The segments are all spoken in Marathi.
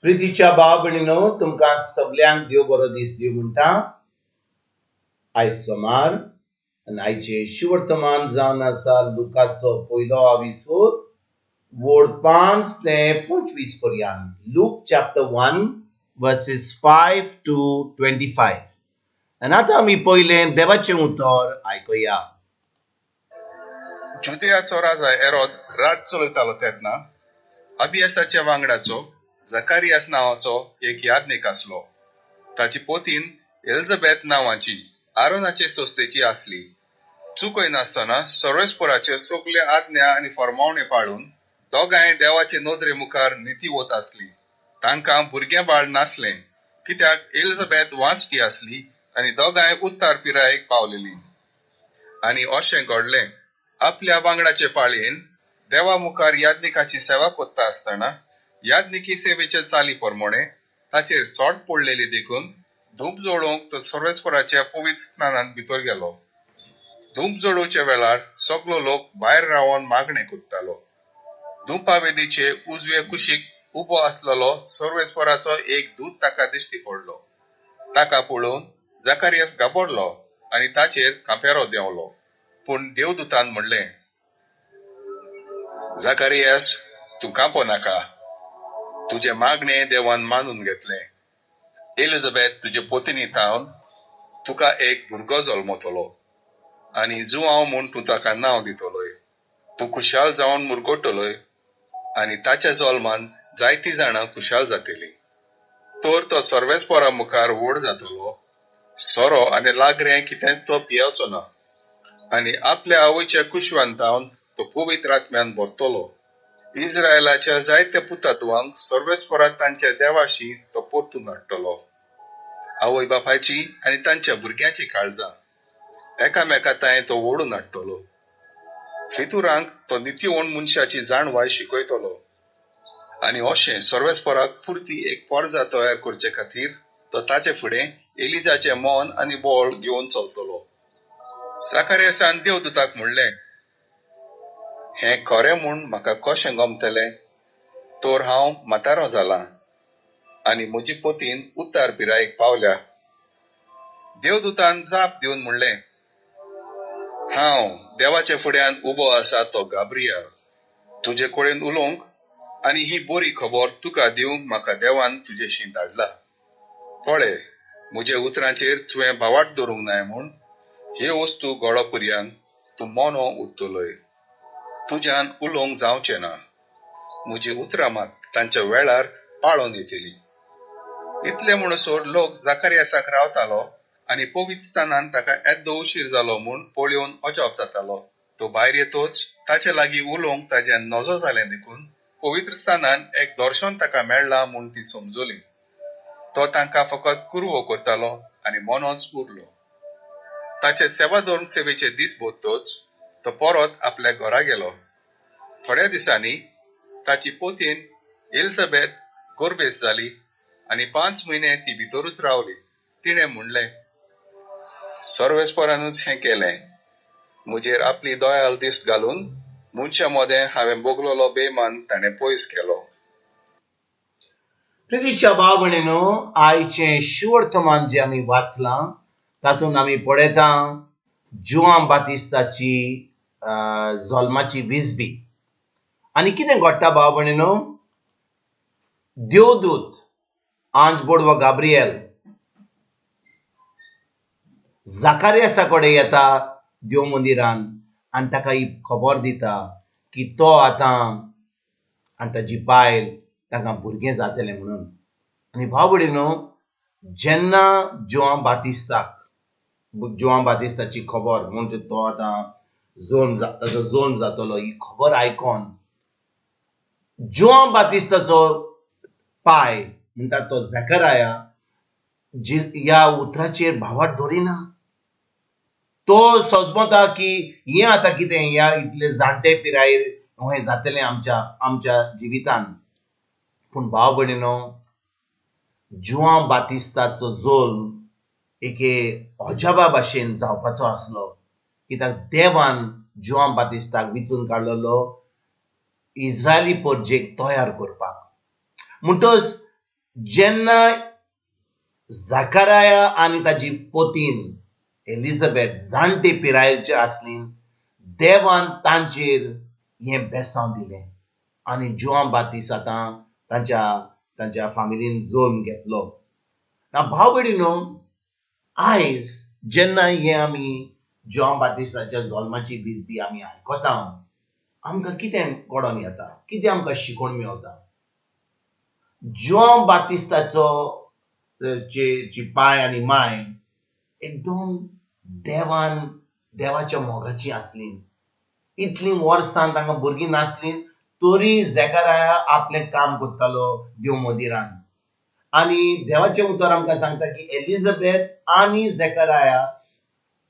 प्रितीच्या भाव भयणीनो, तुमकां सगळ्यांक देव बरो दीस दिव म्हणटा. आयज सोमार आनी आयचे शिवर्तमान जावन आसा लुकाचो पयलो आविसोर वोड 5 ते 25 पर्यंत. Look chapter 1 verses 5 to 25. आनी आतां आमी पयलें देवाचें उतर आयकुया. जुदेयाचो राजा हेरोद राज चलयतालो तेन्ना अबियासाच्या वांगडाचो झकारियास नांवाचो एक याज्ञीक आसलो. ताची पोतीन एलिझाबेथ नांवाची आरोनाचे सोस्तेची आसली. चुकय नासतना सर्वेस्पराचे सगळे आज्ञा आनी फर्मावणे पाळून दोगांय देवाचे नदरे मुखार निती वत आसली. तांकां भुरगें बाळ नासलें, कित्याक एलिझाबेथ वांसटी आसली आनी दोगांय उत्तार पिरायेक पावलेलीं. आनी अशें घडलें, आपल्या वांगडाचे पाळयेन देवा मुखार याज्ञिकाची सेवा कोत्ता आसतना याज्ञिकी सेवेचे चाली प्रमाणे ताचेर सोड पडलेली देखून धूप जोडोवंक तो सर्वेस्पराच्या पवित्र स्नानांत भितर गेलो. धूप जोडोवच्या वेळार सगळो लोक भायर रावन मागणें कोत्तालो. धूपावेदीचे उजवे कुशीक उबो आसलेलो सर्वेस्पराचो एक दूत ताका दिश्टी पडलो. ताका पळोवन झकारियास घाबरलो आनी ताचेर कांपेरो देंवलो. पूण देवदूतान म्हणलें, झकारियास, तूं कांपो नाका. तुजे मागणें देवान मानून घेतलें. एलिझाबेथ तुजे पोतिनी तावन तुका एक भुरगो जल्मतलो आनी जुवांव म्हूण तूं ताका नांव दितलोय. तूं खुशाल जावन मुरगोडटलोय आनी ताच्या जल्मान जायतीं जाणां खुशाल जातलीं. तर तो सर्वेस्परा मुखार व्हड जातलो. सोरो आनी लागरें कितेंच तो पियेवचो ना आनी आपल्या आवयच्या कुशवांतावन तो पवित्र आत्म्यान भरतलो. इस्रायलाच्या जायत्या पुतात्वांक सर्वेस्परात तांच्या देवाशी तो परतून हाडटलो. आवय बापायची आनी तांच्या भुरग्यांची काळजां एकामेकाताय तो ओडून हाडटलो. फितुरांक तो नित्यवण मनशाची जाणवाय शिकयतलो. आनी अशें सर्वेस्पराक पुरती एक पोरजा तयार करचे खातीर तो ताचे फुडें एलिजाचें मोन आनी बोळ घेवन चलतलो. झकारियासान देवदूताक म्हणलें, हें खरें म्हूण म्हाका कशें गमतलें? तर हांव म्हातारो जालां आनी म्हजी पोतीन उत्तार पिरायेक पावल्या. देवदूतान जाप दिवन म्हणलें, हांव देवाचे फुड्यान उबो आसा तो गाब्रियल. तुजे कडेन उलोवंक आनी ही बरी खबर तुका दिवंक म्हाका देवान तुजेशी धाडला. पळय, म्हजे उतरांचेर तुवें भावार्थ दवरूंक नाय म्हूण हे वस्तू घडो पर्यंत तूं मोनो उरतलोय. तुज्यान उलोवंक जावचें ना. म्हजी उतरां मात तांच्या वेळार पाळोवन येतलीं. इतले म्हणसर लोक झकारियासाक रावतालो आनी पवित्र स्थानांत ताका येद्दो उशीर जालो म्हूण पळयोवन अजाप जातालो. तो भायर येतोच ताचे लागीं उलोवंक ताजें नजो जालें देखून पवित्र स्थानांत एक दर्शन ताका मेळ्ळां म्हूण ती समजली. तो तांकां फकत कुरवो करतालो आनी मोनोच उरलो. ताचे सेवा धर्म सेवेचे दीस भोगतोच तो परत आपल्या घरा गेलो. थोड्या दिसांनी ताची पोतीन एलिझाबेथ गोरबेस जाली आनी 5 म्हयने ती भितरूच रावली. तिणें म्हणलें, सर्वेस्परानूच हें केलें. म्हजेर आपली दयाल दिश्ट घालून मनशा मदें हांवें भोगलोलो बेमान ताणें पयस केलो. प्रितीच्या भाव भयणीनो, आयचें शिवर्तमान जें आमी वाचलां तातूंत आमी पळयता जुआन बातिस्ताची जल्माची विसबी. आनी कितें घडटा भाव भयणीनो? देवदूत आंज बोडवो गाब्रियल झकारियासा कडेन येता देव मंदिरान आनी ताका ही खबर दिता की तो आतां आनी ताची बायल तांकां भुरगें जातलें म्हणून. आनी भाव भयणीनो, जेन्ना जुआन बातिस्ताची खबर म्हणजे तो आतां ताचो जोन जातलो ही खबर आयकोन जुआन बातिस्ताचो पाय म्हणटा तो झकारिया ह्या उतराचेर भावार्थ धरिना. तो सोजमता की हें आतां कितें, ह्या इतले जाणटे पिरायेर हें जातलें आमच्या जिवितान. पूण भाव भयणीनो, जुआन बातिस्ताचो जल्म एके अजापा भाशेन जावपाचो आसलो. कित्याक देवान जुआन बातिस्ताक विचून काडलेलो इस्रायली परजेक तयार करपाक. म्हणटच जेन्ना झकाराया आनी ताची पोतीन एलिझाबेथ जाणटे पिरायेचे आसली, देवान तांचेर हें बेसांव दिलें आनी जुआं बातीस आतां तांच्या फामिलीन जोडून घेतलो. भाव भयणीनो, आयज जेन्ना हें आमी जुआं बातिस्ताच्या जल्माची बिजबी आमी आयकता, आमकां कितें कळोन येता, कितें आमकां शिकोवन मेवता. जुआं बातिस्ताचो ची पाय आनी माय एकदम देवाच्या मोगाची आसली. इतलीं वर्सां तांकां भुरगीं नासलीं, तरी झकाराया आपलें काम करतालो देव मंदिरान. आनी देवाचें उतर आमकां सांगता की एलिझाबेथ आनी झकाराया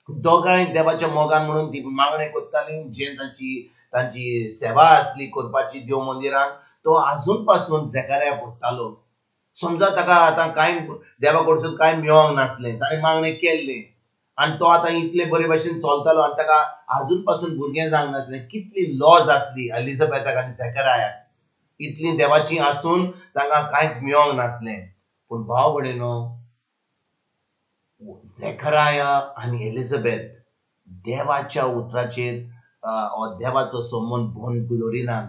दोगांय देवाच्या मोगान म्हणून ती मागणें करतालीं. जे तांची सेवा आसली करपाची देव मंदिरान, तो आजून पासून झकाराया करतालो. समजा ताका आतां कांय देवा कडसून कांय मेळोंक नासलें, ताणें मागणें केल्लें आनी तो आतां इतले बरे भाशेन चलतालो आनी ताका आजून पासून भुरगें जावंक नासलें. कितली लॉज आसली एलिझाबेथाक आनी झकारायाक, इतलीं देवाचीं आसून तांकां कांयच मेळोंक नासलें. पूण भाव भयणीनो, झकाराया आनी एलिझाबेथ देवाच्या उतराचेर देवाचो संबंद भंग दवरिनात.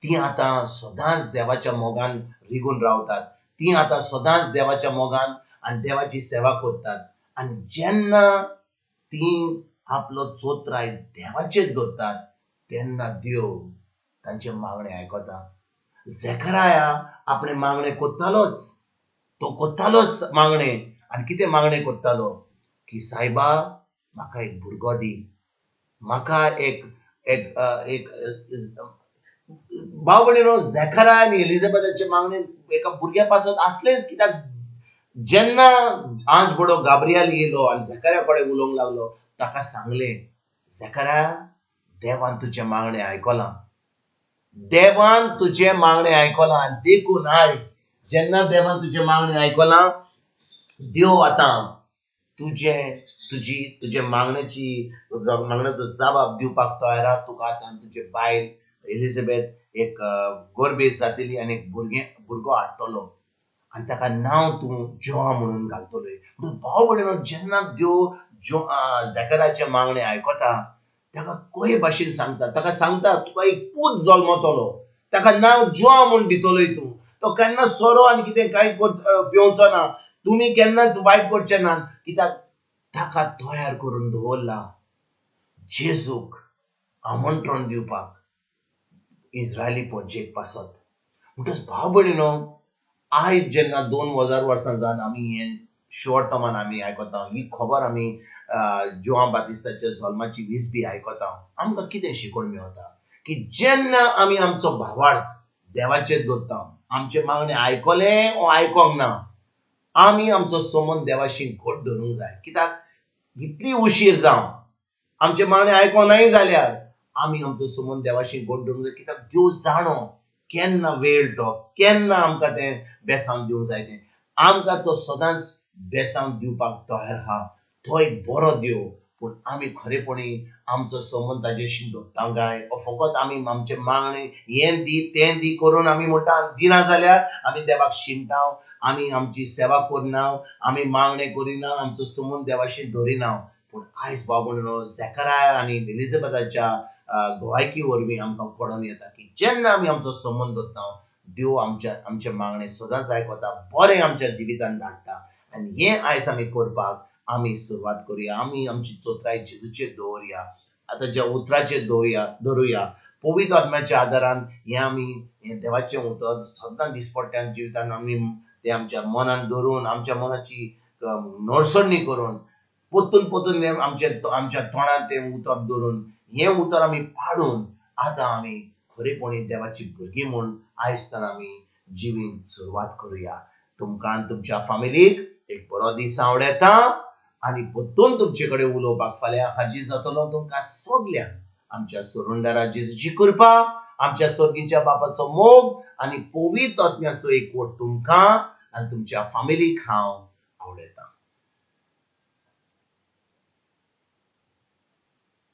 ती आतां सदांच देवाच्या मोगान रिगून रावतात. ती आतां सदांच देवाच्या मोगान आनी देवाची सेवा करतात. आनी जेन्ना ती आपलो चोत्राय देवाचेर दवरतात, तेन्ना देव तांचे मागणें आयकता. झकाराया आपणें मागणें करतालोच, तो करतालोच मागणें. आनी कितें मागणें करतालो की सायबा, म्हाका एक भुरगो दी, म्हाका एक भाव भयणीनो, झकाराया आनी एलिझाबेथाचे मागणें एका भुरग्या पासत आसलेंच. कित्याक जेन्ना आंज बडो गाब्रिएल येयलो आनी झकाराया कडेन उलोवंक लागलो, ताका सांगलें, झकाराया, देवान तुजें मागणें आयकलां, देवान तुजें मागणें आयकलां. आनी देखून आयज जेन्ना देवान तुजें मागणें आयकलां, देव आतां तुजे मागण्याचो जबाब दिवपाक तयार आहा. तुका आतां तुजे बायल एलिझाबेथ एक गोरबेस जातली आनी एक भुरगो हाडटलो आनी ताका नांव तूं जोआ म्हणून घालतलोय. भाव भयणीनो, जेन्ना देव झकारायाचें मागणें आयकता, ताका कशे भाशेन सांगता. ताका सांगता, तुका एक पूत जल्मतलो, ताका नांव जोआ म्हूण दितलोय तूं. तो केन्ना सोरो आनी कितें कांय पेंवचो ना. तुमी केन्नाच वायट करचें ना, कित्याक ताका तयार करून दवरला जेजूक आमंत्रण दिवपाक इस्रायली पोरजेक पासत. म्हणटच भाव भयणीनो, आयज जेन्ना 2000 वर्सां जावन आमी हें शुवर्तमान आमी आयकता, ही खबर आमी जुआं बातिस्ताच्या जल्माची विसबी आयकता, आमकां कितें शिकोवन मेवता की जेन्ना आमी आमचो भावार्थ देवाचेर दवरता, आमचें मागणें आयकलें वो आयकोंक ना, आमी आमचो संबंद देवाशी घट धरूंक जाय. कित्याक इतली उशीर जावन आमचें मागणें आयकोंक नाय जाल्यार आमी आमचो संबंद देवाशी घट धरूंक जाय. कित्याक देव जाणो केन्ना वेळ तो, केन्ना आमकां तें बेसांव दिवंक जाय तें. आमकां तो सदांच बेसांव दिवपाक तयार आहा. तो एक बरो देव. पूण आमी खरेपणी आमचो संबंद ताजेशी दवरता काय, फकत आमी आमचें मागणें हें दी तें दी करून आमी म्हणटा, दिना जाल्यार आमी देवाक शिंकता, आमी आमची सेवा करना, आमी मागणें करिना, आमचो संबंद देवाशी दवरिना. पूण आयज भाव भयणीनो, झकाराया आनी एलिझाबेथाच्या गोवायकी वरवीं आमकां कळोन येता की जेन्ना आमी आमचो संबंद दवरता, देव आमचें मागणें सदांच आयकता, बरें आमच्या जिवितांत धाडटा. आनी हें आयज आमी करपाक आमी सुरवात करुया. आमी आमची चोत्राय जेजूचेर दवरया, आतांच्या उतराचेर दवरुया. पवित्र आत्म्याच्या आदारान हें देवाचें उतर सदां दिसपट्ट्यान जिवितान आमी तें आमच्या मनान दवरून, आमच्या मनाची नडसडणी करून, पोतून आमच्या तोंडार तें उतर दवरून, हें उतर आमी पाडून आतां आमी खरेपणी देवाची भुरगीं म्हूण आयजतान आमी जिवींक सुरवात करुया. तुमकां आनी तुमच्या फामिलीक एक बरो दीस आवड येता आनी परतून तुमचे कडेन उलोवपाक फाल्यां हाजीर जातलो. तुमकां सगल्यांक आमच्या सुरुंडरा जेजूची कृपा, आमच्या सर्गीच्या बापाचो मोग आनी पवित्र आत्म्याचो एकवट तुमकां आनी तुमच्या फामिलीक हांव आवडयतां.